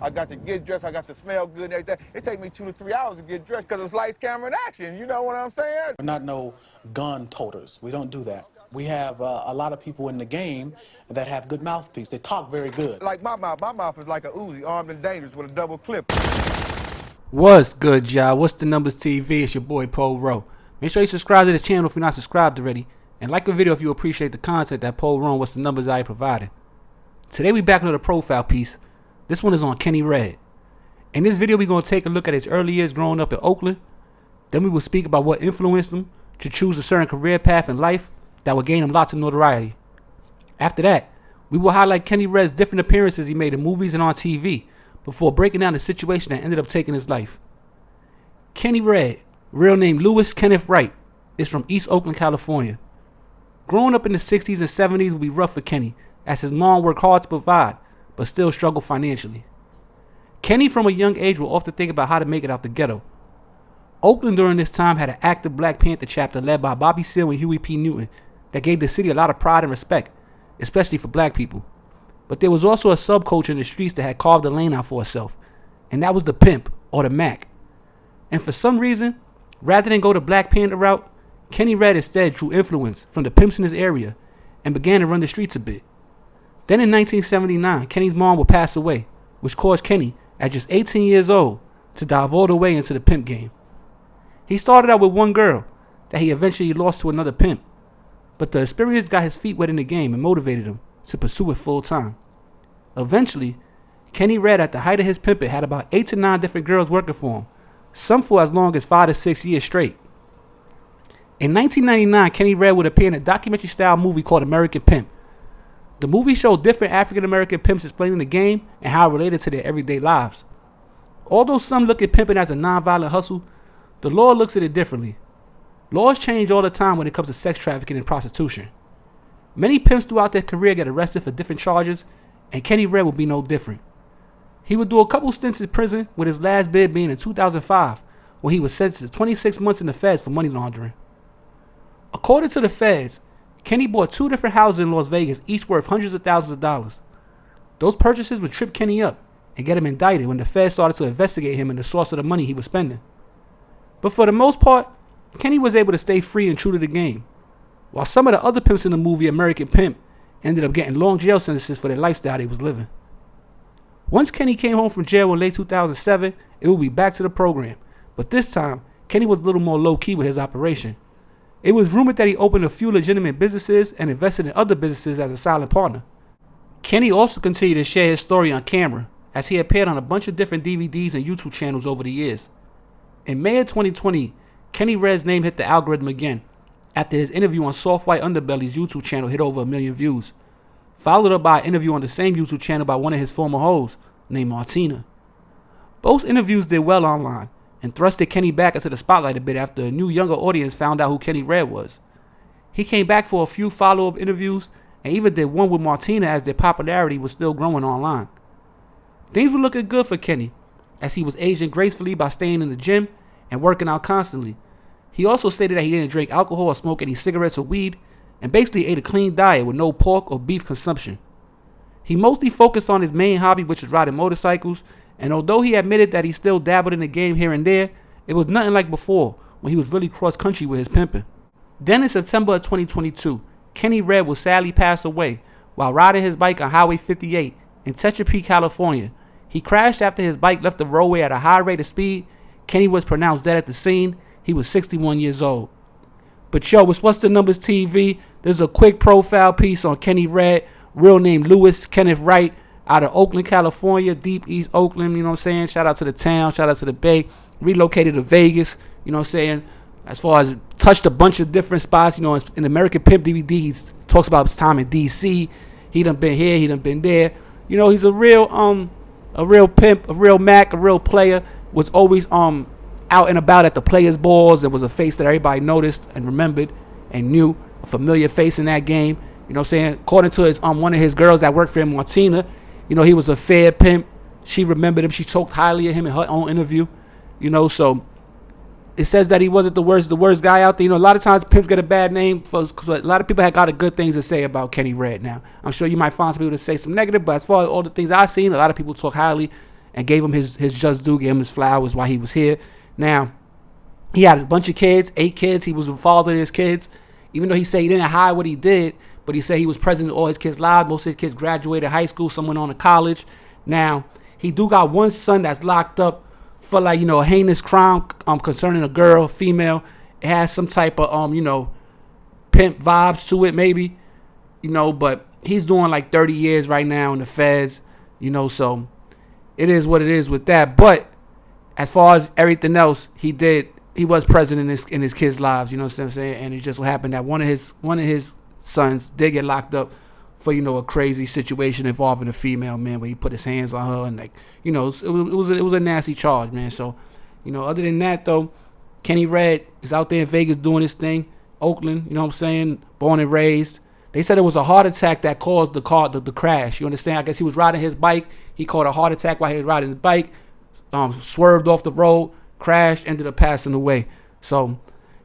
I got to get dressed, I got to smell good and everything. It takes me 2 to 3 hours to get dressed because it's lights, camera, and action. You know what I'm saying? We're not no gun toters. We don't do that. We have a lot of people in the game that have good mouthpiece. They talk very good. Like my mouth is like a Uzi, armed and dangerous with a double clip. What's good, y'all? What's the numbers TV? It's your boy Paul Rowe. Make sure you subscribe to the channel if you're not subscribed already, and like the video if you appreciate the content that Paul Rowe and What's the Numbers I provided. Today we back with a profile piece. This one is on Kenny Red. In this video we're going to take a look at his early years growing up in Oakland. Then we will speak about what influenced him to choose a certain career path in life that would gain him lots of notoriety. After that, we will highlight Kenny Red's different appearances he made in movies and on TV before breaking down the situation that ended up taking his life. Kenny Red, real name Lewis Kenneth Wright, is from East Oakland, California. Growing up in the 60s and 70s would be rough for Kenny, as his mom worked hard to provide, but still struggled financially. Kenny from a young age will often think about how to make it out the ghetto. Oakland during this time had an active Black Panther chapter led by Bobby Seale and Huey P. Newton that gave the city a lot of pride and respect, especially for black people. But there was also a subculture in the streets that had carved a lane out for itself, and that was the pimp, or the Mac. And for some reason, rather than go the Black Panther route, Kenny Red instead drew influence from the pimps in his area and began to run the streets a bit. Then in 1979, Kenny's mom would pass away, which caused Kenny, at just 18 years old, to dive all the way into the pimp game. He started out with one girl that he eventually lost to another pimp, but the experience got his feet wet in the game and motivated him to pursue it full time. Eventually, Kenny Red at the height of his pimping had about 8 to 9 different girls working for him, some for as long as 5 to 6 years straight. In 1999, Kenny Red would appear in a documentary-style movie called American Pimp. The movie showed different African-American pimps explaining the game and how it related to their everyday lives. Although some look at pimping as a non-violent hustle, the law looks at it differently. Laws change all the time when it comes to sex trafficking and prostitution. Many pimps throughout their career get arrested for different charges, and Kenny Red will be no different. He would do a couple stints in prison, with his last bid being in 2005, when he was sentenced to 26 months in the feds for money laundering. According to the feds, Kenny bought 2 different houses in Las Vegas, each worth hundreds of thousands of dollars. Those purchases would trip Kenny up and get him indicted when the feds started to investigate him and the source of the money he was spending. But for the most part, Kenny was able to stay free and true to the game, while some of the other pimps in the movie American Pimp ended up getting long jail sentences for their lifestyle they was living. Once Kenny came home from jail in late 2007, it would be back to the program, but this time, Kenny was a little more low-key with his operation. It was rumored that he opened a few legitimate businesses and invested in other businesses as a silent partner. Kenny also continued to share his story on camera, as he appeared on a bunch of different DVDs and YouTube channels over the years. In May of 2020, Kenny Red's name hit the algorithm again, after his interview on Soft White Underbelly's YouTube channel hit over 1 million views, followed up by an interview on the same YouTube channel by one of his former hosts, named Martina. Both interviews did well online, and thrusted Kenny back into the spotlight a bit after a new younger audience found out who Kenny Red was. He came back for a few follow-up interviews and even did one with Martina as their popularity was still growing online. Things were looking good for Kenny, as he was aging gracefully by staying in the gym and working out constantly. He also stated that he didn't drink alcohol or smoke any cigarettes or weed, and basically ate a clean diet with no pork or beef consumption. He mostly focused on his main hobby, which was riding motorcycles, and although he admitted that he still dabbled in the game here and there, it was nothing like before when he was really cross-country with his pimping. Then in September of 2022, Kenny Red will sadly pass away while riding his bike on Highway 58 in Tehachapi, California. He crashed after his bike left the roadway at a high rate of speed. Kenny was pronounced dead at the scene. He was 61 years old. But yo, it's What's the Numbers TV. There's a quick profile piece on Kenny Red, real name Lewis Kenneth Wright, out of Oakland, California, deep East Oakland, you know what I'm saying? Shout out to the town, shout out to the Bay. Relocated to Vegas, you know what I'm saying? As far as touched a bunch of different spots, you know, in American Pimp DVD, he talks about his time in DC. He done been here, he done been there. You know, he's a real pimp, a real Mac, a real player. Was always out and about at the players' balls. There was a face that everybody noticed and remembered and knew, a familiar face in that game. You know what I'm saying? According to his one of his girls that worked for him, Martina, you know, he was a fair pimp. She remembered him. She talked highly of him in her own interview. You know, so it says that he wasn't the worst guy out there. You know, a lot of times pimps get a bad name. Cause a lot of people had got good things to say about Kenny Red. Now, I'm sure you might find some people to say some negative, but as far as all the things I've seen, a lot of people talk highly and gave him his just due, gave him his flowers while he was here. Now, he had a bunch of kids, 8 kids. He was the father of his kids. Even though he said he didn't hide what he did, but he said he was present in all his kids' lives. Most of his kids graduated high school, some went on to college. Now, he do got one son that's locked up for like, a heinous crime concerning a girl, female. It has some type of, pimp vibes to it maybe, but he's doing like 30 years right now in the feds, so it is what it is with that. But as far as everything else, he was present in his kids' lives, you know what I'm saying? And it just so happened that one of his sons did get locked up for, a crazy situation involving a female, man, where he put his hands on her and it was a nasty charge, man. So, other than that though, Kenny Red is out there in Vegas doing his thing. Oakland, born and raised. They said it was a heart attack that caused the crash. You understand? I guess he was riding his bike. He caught a heart attack while he was riding his bike. Swerved off the road, crashed, ended up passing away. So,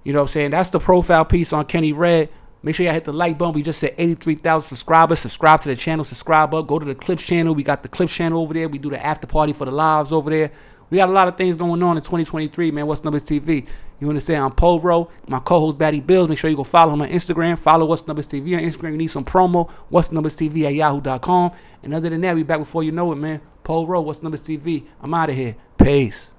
that's the profile piece on Kenny Red. Make sure y'all hit the like button. We just said 83,000 subscribers. Subscribe to the channel. Subscribe up. Go to the Clips channel. We got the Clips channel over there. We do the after party for the lives over there. We got a lot of things going on in 2023, man. What's Numbers TV? You understand? I'm Poro. My co-host, Batty Bills. Make sure you go follow him on Instagram. Follow What's Numbers TV on Instagram. You need some promo. What's Numbers TV at yahoo.com. And other than that, we back before you know it, man. Poro, What's Numbers TV. I'm out of here. Peace.